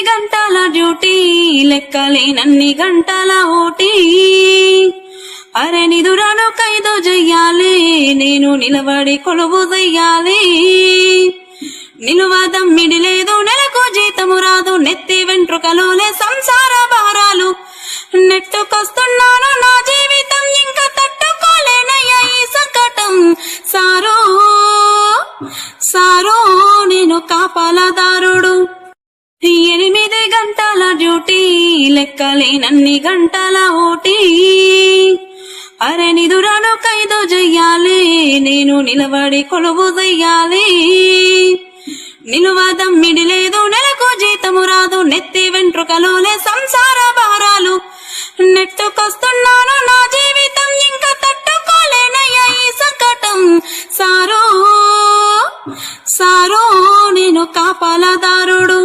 గంటల డ్యూటీ లెక్కలేనన్ని గంటల ఓటీ అరే నిదురను ఖైదు చెయ్యాలి నేను నిలబడి కొలువు చెయ్యాలి నిలువదం మిడిలేదు నెలకు జీతము రాదు నెత్తి వెంట్రుకలోనే సంసార భారాలు నెట్టుకొస్తున్నాను నా జీవితం ఇంకా తట్టుకోలేనయ్యా ఈ సంకటం సారో సారో నేను కాపలాదారుడు 8 గంటల డ్యూటీ లెక్కలేనన్ని గంటల ఓటీ అరే నిదురను ఖైదు చెయ్యాలి నేను నిలబడి కొలువు చెయ్యాలి నిలువదం మిడిలేదు నెలకు జీతము రాదు నెత్తి వెంట్రుకలోనే సంసార భారాలు నెట్టుకొస్తున్నాను నా జీవితం ఇంకా తట్టుకోలేనయ్యా ఈ సంకటం సారో సారో నేను కాపలాదారుడు